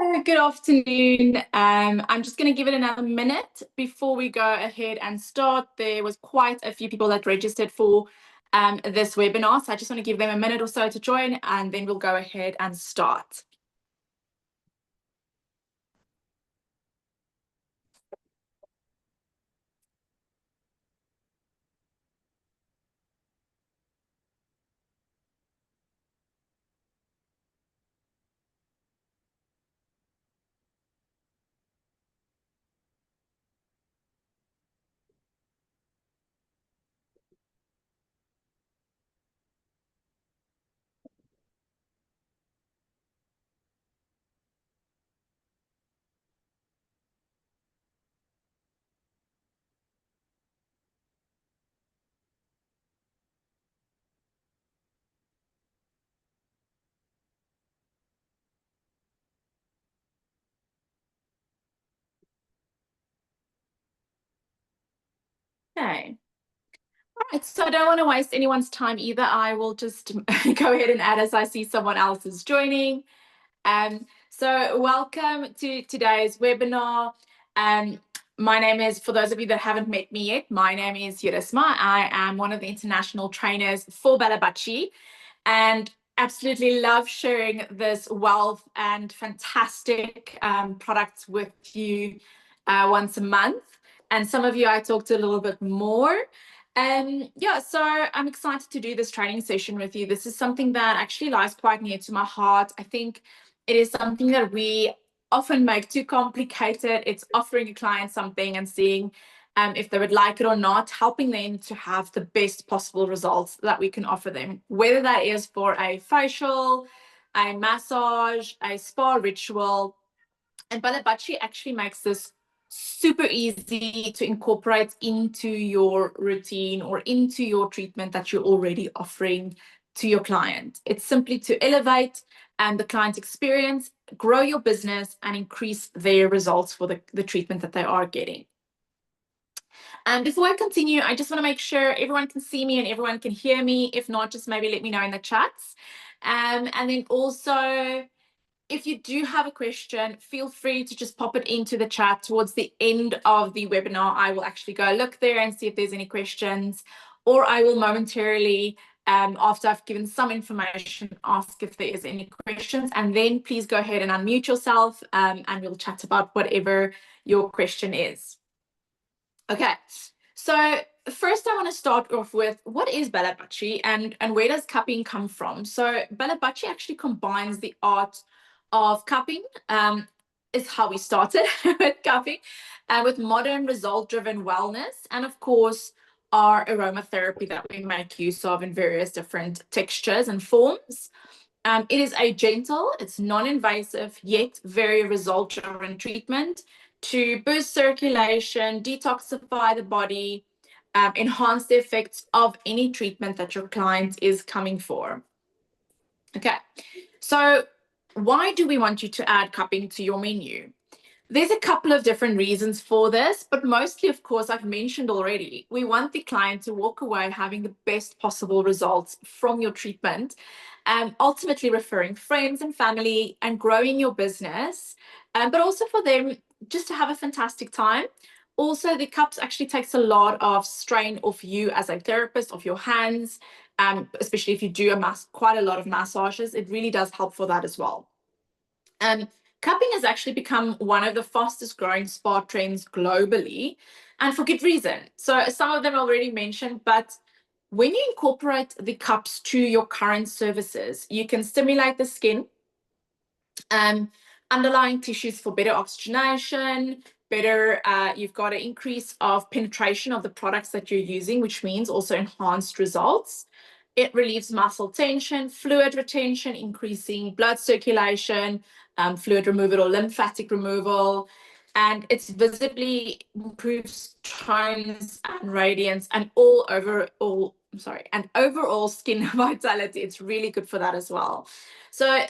Good afternoon. I'm just going to give it another minute before we go ahead and start. There was quite a few people that registered for this webinar, so I just want to give them a minute or so to join, and then we'll go ahead and start. Okay. All right, so I don't want to waste anyone's time either. I will just go ahead and add as I see someone else is joining. So welcome to today's webinar. Um, my name is, for those of you that haven't met me yet, my name is Yurisma. I am one of the international trainers for Balabachi and absolutely love sharing this wealth and fantastic products with you once a month. And some of you I talk to a little bit more. Yeah, so I'm excited to do this training session with you. This is something that actually lies quite near to my heart. I think it is something that we often make too complicated. It's offering a client something and seeing if they would like it or not, helping them to have the best possible results that we can offer them, whether that is for a facial, a massage, a spa ritual. And Balabachi actually makes this super easy to incorporate into your routine or into your treatment that you're already offering to your client. It's simply to elevate the client experience, grow your business, and increase their results for the treatment that they are getting. And before I continue, I just want to make sure everyone can see me and everyone can hear me. If not, just maybe let me know in the chats. And then also, if you do have a question, feel free to just pop it into the chat towards the end of the webinar. I will actually go look there and see if there's any questions, or I will momentarily, after I've given some information, ask if there is any questions. And then please go ahead and unmute yourself and we'll chat about whatever your question is. Okay, so first I want to start off with what is Balabachi and where does cupping come from? So Balabachi actually combines the art of cupping, is how we started with cupping, with modern result-driven wellness, and of course our aromatherapy that we make use of in various different textures and forms. It is a gentle, it's non-invasive, yet very result-driven treatment to boost circulation, detoxify the body, enhance the effects of any treatment that your client is coming for. Okay, so why do we want you to add cupping to your menu? There's a couple of different reasons for this, but mostly, of course, I've mentioned already, we want the client to walk away having the best possible results from your treatment, ultimately referring friends and family and growing your business, but also for them just to have a fantastic time. Also, the cups actually takes a lot of strain off you as a therapist, off your hands, especially if you do quite a lot of massages. It really does help for that as well. Cupping has actually become one of the fastest growing spa trends globally, and for good reason. So some of them already mentioned, but when you incorporate the cups to your current services, you can stimulate the skin, underlying tissues for better oxygenation, you've got an increase of penetration of the products that you're using, which means also enhanced results. It relieves muscle tension, fluid retention, increasing blood circulation, fluid removal or lymphatic removal, and it's visibly improves tones and radiance and overall skin vitality. It's really good for that as well. So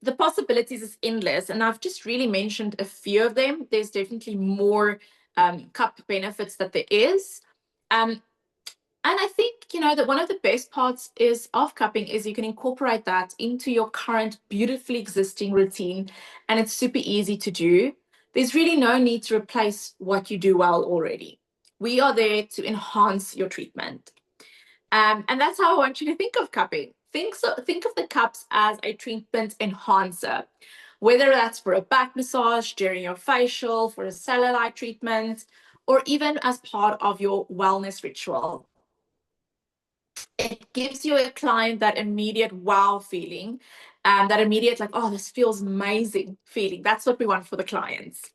the possibilities is endless, and I've just really mentioned a few of them. There's definitely more cup benefits that there is. And I think, that one of the best parts is of cupping is you can incorporate that into your current beautifully existing routine, and it's super easy to do. There's really no need to replace what you do well already. We are there to enhance your treatment. And that's how I want you to think of cupping. Think of the cups as a treatment enhancer, whether that's for a back massage, during your facial, for a cellulite treatment, or even as part of your wellness ritual. It gives you a client that immediate wow feeling, that immediate, like, oh, this feels amazing feeling. That's what we want for the clients.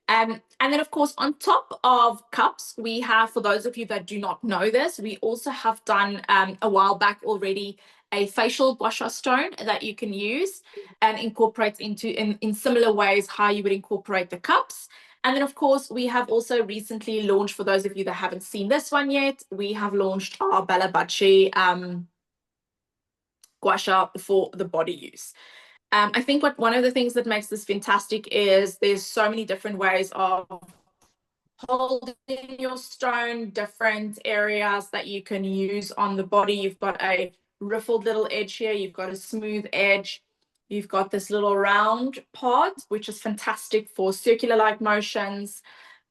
And then, of course, on top of cups, we have, for those of you that do not know this, we also have done a while back already a facial gua sha stone that you can use and incorporate into in similar ways how you would incorporate the cups. And then, of course, we have also recently launched, for those of you that haven't seen this one yet, we have launched our Bala Bachi gua sha for the body use. I think one of the things that makes this fantastic is there's so many different ways of holding your stone, different areas that you can use on the body. You've got a riffled little edge here, you've got a smooth edge, you've got this little round part, which is fantastic for circular-like motions.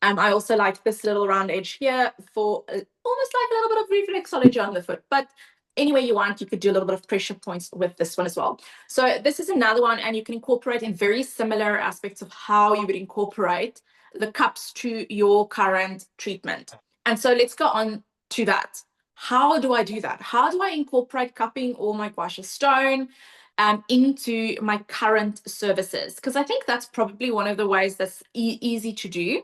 I also like this little round edge here for almost like a little bit of reflexology on the foot. But any way you want, you could do a little bit of pressure points with this one as well. So this is another one, and you can incorporate in very similar aspects of how you would incorporate the cups to your current treatment. And so let's go on to that. How do I do that? How do I incorporate cupping or my gua sha stone into my current services? Because I think that's probably one of the ways that's easy to do.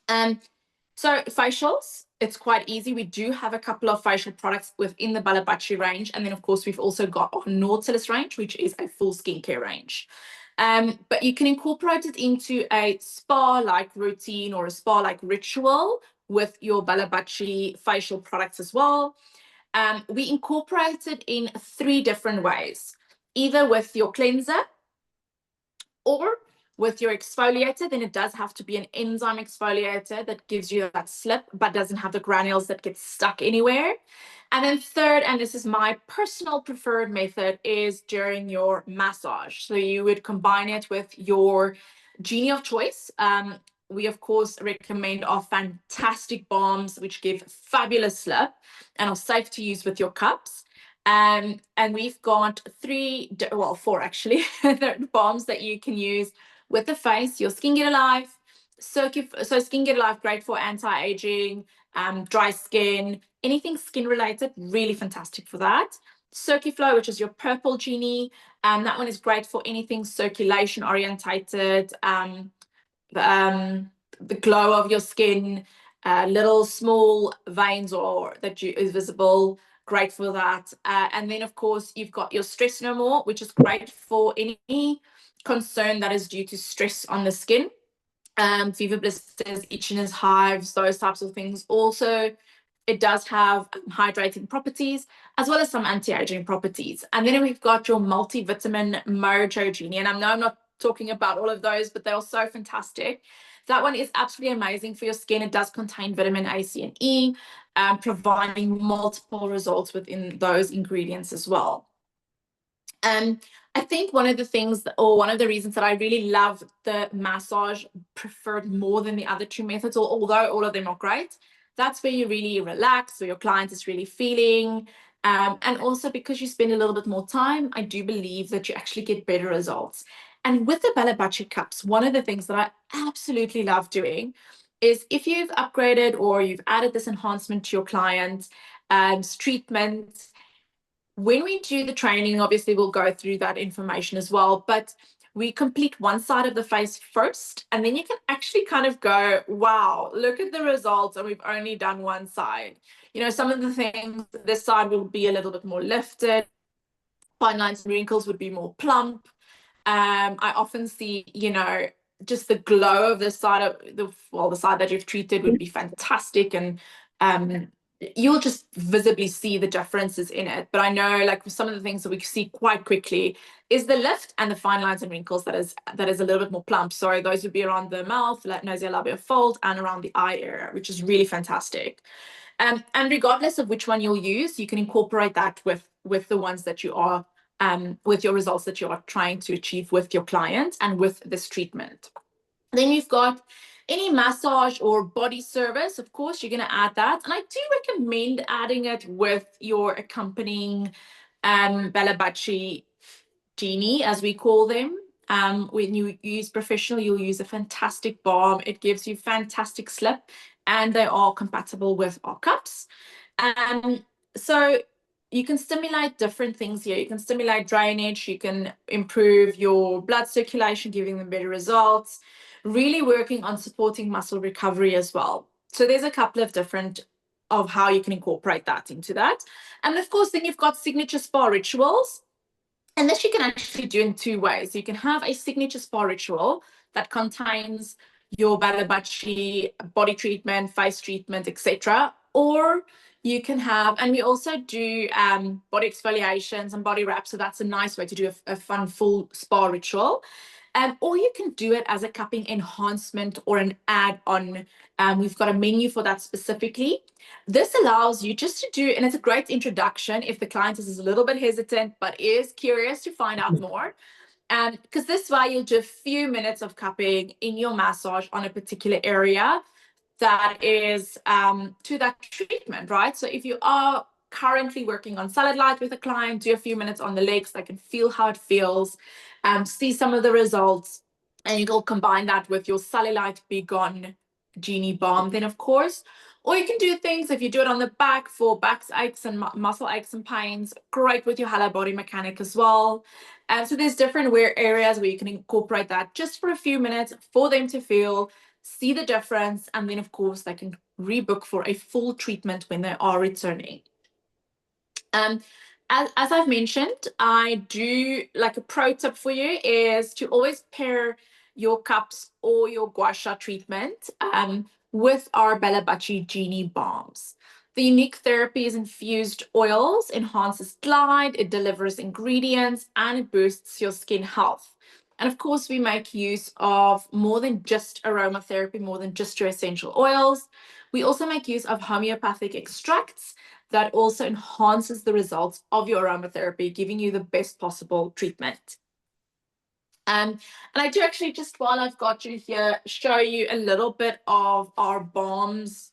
So facials, it's quite easy. We do have a couple of facial products within the Bala Bachi range. And then, of course, we've also got our Nautilus range, which is a full skincare range. But you can incorporate it into a spa-like routine or a spa-like ritual with your Bala Bachi facial products as well. We incorporate it in 3 different ways, either with your cleanser or with your exfoliator. Then it does have to be an enzyme exfoliator that gives you that slip, but doesn't have the granules that get stuck anywhere. And then third, and this is my personal preferred method, is during your massage. So you would combine it with your genie of choice. We, of course, recommend our fantastic balms, which give fabulous slip and are safe to use with your cups. And we've got 4 actually, balms that you can use with the face. Your Skin Get Alive. So Skin Get Alive, great for anti-aging, dry skin, anything skin related, really fantastic for that. Circuflow, which is your purple genie, that one is great for anything circulation orientated, the glow of your skin, little small veins or that is visible, great for that. And then, of course, you've got your Stress No More, which is great for any concern that is due to stress on the skin. Fever blisters, itchiness, hives, those types of things. Also, it does have hydrating properties as well as some anti-aging properties. And then we've got your multivitamin Mojo Genie. And I know I'm not talking about all of those, but they are so fantastic. That one is absolutely amazing for your skin. It does contain vitamin A, C, and E, providing multiple results within those ingredients as well. I think one of the things, or one of the reasons that I really love the massage preferred more than the other 2 methods, although all of them are great, that's where you really relax, where your client is really feeling. And also because you spend a little bit more time, I do believe that you actually get better results. And with the Bala Bachi cups, one of the things that I absolutely love doing is if you've upgraded or you've added this enhancement to your client's treatment, when we do the training, obviously we'll go through that information as well, but we complete one side of the face first, and then you can actually kind of go, wow, look at the results, and we've only done one side. Some of the things, this side will be a little bit more lifted, fine lines and wrinkles would be more plump. I often see, just the glow of the side of the side that you've treated would be fantastic, and you'll just visibly see the differences in it. But I know like some of the things that we see quite quickly is the lift and the fine lines and wrinkles that is a little bit more plump. So those would be around the mouth, like nasolabial fold, and around the eye area, which is really fantastic. And regardless of which one you'll use, you can incorporate that with the ones that you are with your results that you are trying to achieve with your client and with this treatment. Then you've got any massage or body service, of course, you're going to add that. And I do recommend adding it with your accompanying Balabachi genie, as we call them. When you use professional, you'll use a fantastic balm. It gives you fantastic slip, and they are compatible with our cups. So you can stimulate different things here. You can stimulate drainage, you can improve your blood circulation, giving them better results, really working on supporting muscle recovery as well. So there's a couple of different of how you can incorporate that into that. And of course, then you've got signature spa rituals. And this you can actually do in two ways. You can have a signature spa ritual that contains your Balabachi body treatment, face treatment, etc. Or you can have, and we also do body exfoliations and body wraps. So that's a nice way to do a fun full spa ritual. Or you can do it as a cupping enhancement or an add-on. We've got a menu for that specifically. This allows you just to do, and it's a great introduction if the client is a little bit hesitant but is curious to find out more. Because this way you'll do a few minutes of cupping in your massage on a particular area that is to that treatment, right? So if you are currently working on salad light with a client, do a few minutes on the legs, they can feel how it feels, see some of the results, and you'll combine that with your cellulite Be Gone Genie Balm then, of course. Or you can do things, if you do it on the back for back aches and muscle aches and pains, great with your Hello Body Mechanic as well. So there's different areas where you can incorporate that just for a few minutes for them to feel, see the difference, and then of course they can rebook for a full treatment when they are returning. As I've mentioned, I do like a pro tip for you is to always pair your cups or your gua sha treatment with our Balabachi Genie Balms. The unique therapy is infused oils, enhances glide, it delivers ingredients, and it boosts your skin health. And of course, we make use of more than just aromatherapy, more than just your essential oils. We also make use of homeopathic extracts that also enhances the results of your aromatherapy, giving you the best possible treatment. And I do actually, just while I've got you here, show you a little bit of our balms.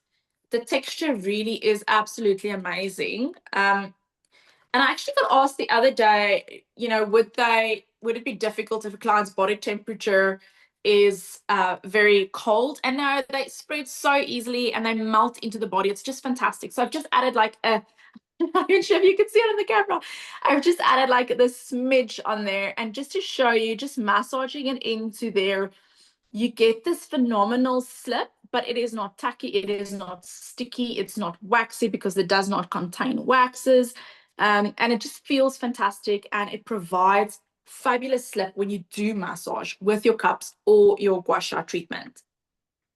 The texture really is absolutely amazing. And I actually got asked the other day, would it be difficult if a client's body temperature is very cold? And no, they spread so easily and they melt into the body. It's just fantastic. So I've just added like I'm not sure if you can see it on the camera. I've just added like this smidge on there, and just to show you, just massaging it into there, you get this phenomenal slip, but it is not tacky, it is not sticky, it's not waxy because it does not contain waxes. And it just feels fantastic, and it provides fabulous slip when you do massage with your cups or your gua sha treatment.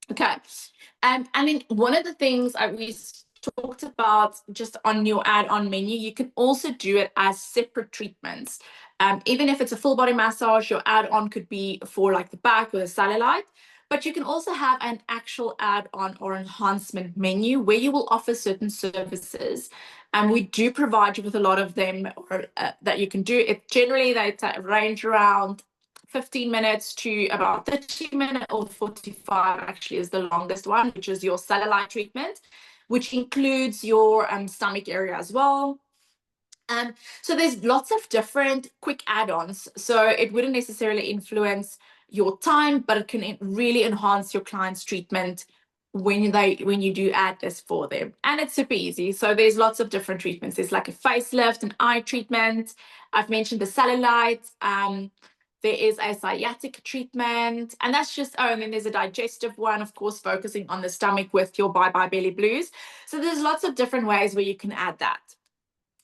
Okay. And then one of the things we talked about just on your add-on menu, you can also do it as separate treatments. Even if it's a full body massage, your add-on could be for like the back with a cellulite, but you can also have an actual add-on or enhancement menu where you will offer certain services. And we do provide you with a lot of them that you can do. It generally, they range around 15 minutes to about 30 minutes, or 45 actually is the longest one, which is your cellulite treatment, which includes your stomach area as well. So there's lots of different quick add-ons. So it wouldn't necessarily influence your time, but it can really enhance your client's treatment when you do add this for them. And it's super easy. So there's lots of different treatments. There's like a facelift, an eye treatment. I've mentioned the cellulite. There is a sciatic treatment, and that's just, and then there's a digestive one, of course, focusing on the stomach with your Bye Bye Belly Blues. So there's lots of different ways where you can add that.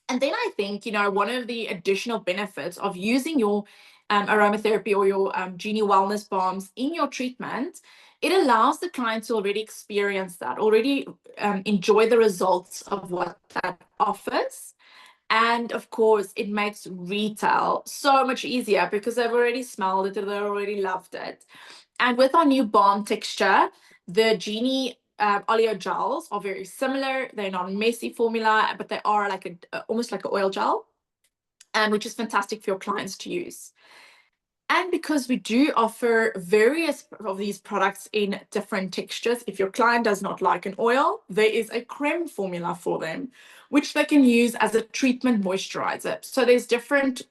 And then I think, one of the additional benefits of using your aromatherapy or your Genie Wellness Balms in your treatment It allows the client to already experience that, already enjoy the results of what that offers. And of course, it makes retail so much easier because they've already smelled it and they already loved it. And with our new balm texture, the Genie oleo gels are very similar. They're not a messy formula, but they are like almost like an oil gel, which is fantastic for your clients to use. And because we do offer various of these products in different textures, if your client does not like an oil, there is a creme formula for them, which they can use as a treatment moisturizer. So there's different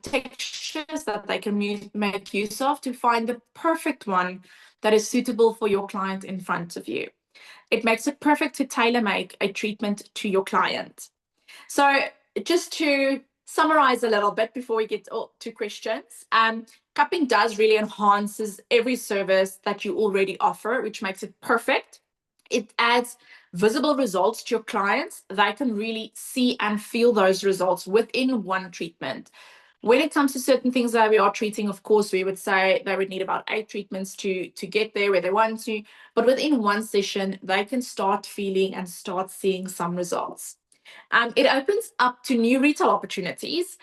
textures that they can make use of to find the perfect one that is suitable for your client in front of you. It makes it perfect to tailor make a treatment to your client. So just to summarize a little bit before we get to questions, cupping does really enhances every service that you already offer, which makes it perfect. It adds visible results to your clients. They can really see and feel those results within one treatment. When it comes to certain things that we are treating, of course, we would say they would need about 8 treatments to get there where they want to. But within one session, they can start feeling and start seeing some results. It opens up to new retail opportunities,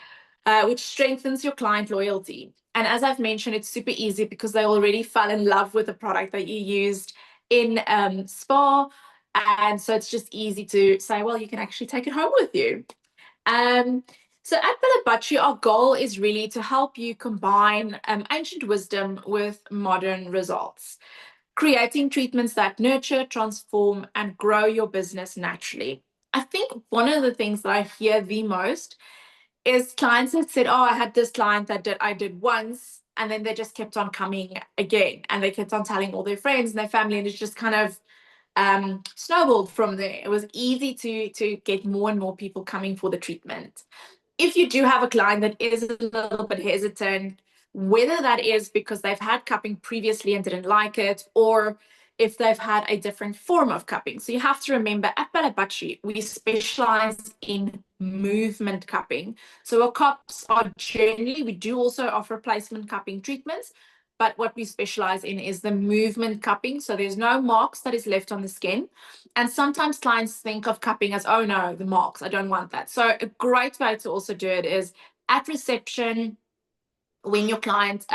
which strengthens your client loyalty. And as I've mentioned, it's super easy because they already fell in love with the product that you used in spa. And so it's just easy to say, well, you can actually take it home with you. So at Balabachi, our goal is really to help you combine ancient wisdom with modern results, creating treatments that nurture, transform, and grow your business naturally. I think one of the things that I hear the most is clients that said, oh, I had this client that I did once, and then they just kept on coming again. And they kept on telling all their friends and their family, and it's just kind of snowballed from there. It was easy to get more and more people coming for the treatment. If you do have a client that is a little bit hesitant, whether that is because they've had cupping previously and didn't like it, or if they've had a different form of cupping. So you have to remember at Balabachi, we specialize in movement cupping. So our cups are generally, we do also offer placement cupping treatments, but what we specialize in is the movement cupping. So there's no marks that is left on the skin. And sometimes clients think of cupping as, oh no, the marks, I don't want that. So a great way to also do it is at reception, when your client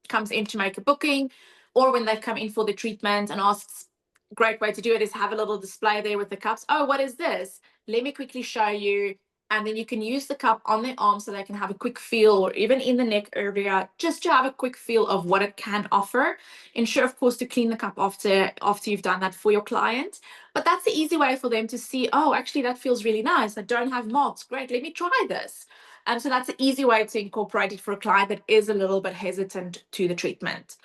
comes in to make a booking, or when they come in for the treatment and asks, great way to do it is have a little display there with the cups. Oh, what is this? Let me quickly show you. And then you can use the cup on their arm so they can have a quick feel, or even in the neck area, just to have a quick feel of what it can offer. Ensure, of course, to clean the cup after you've done that for your client. But that's the easy way for them to see, oh, actually, that feels really nice. I don't have marks. Great, let me try this. So that's an easy way to incorporate it for a client that is a little bit hesitant to the treatment.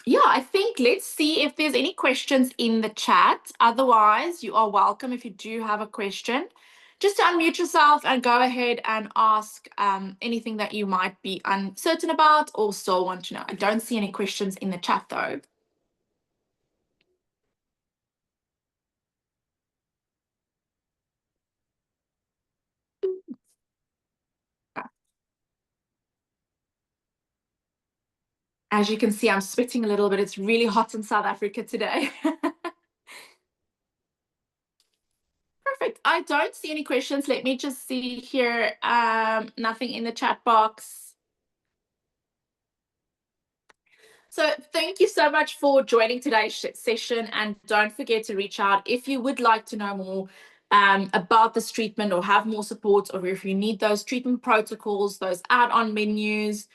Yeah, I think let's see if there's any questions in the chat. Otherwise, you are welcome if you do have a question, just to unmute yourself and go ahead and ask anything that you might be uncertain about or still want to know. I don't see any questions in the chat though. As you can see, I'm sweating a little bit. It's really hot in South Africa today. Perfect. I don't see any questions. Let me just see here. Nothing in the chat box. So thank you so much for joining today's session, and don't forget to reach out if you would like to know more about this treatment or have more support, or if you need those treatment protocols, those add-on menus.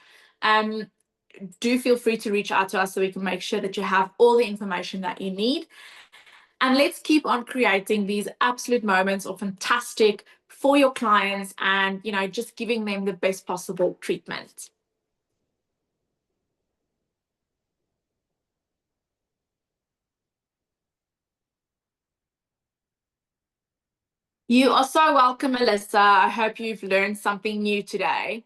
Do feel free to reach out to us so we can make sure that you have all the information that you need. And let's keep on creating these absolute moments of fantastic for your clients, and just giving them the best possible treatment. You are so welcome, Melissa. I hope you've learned something new today.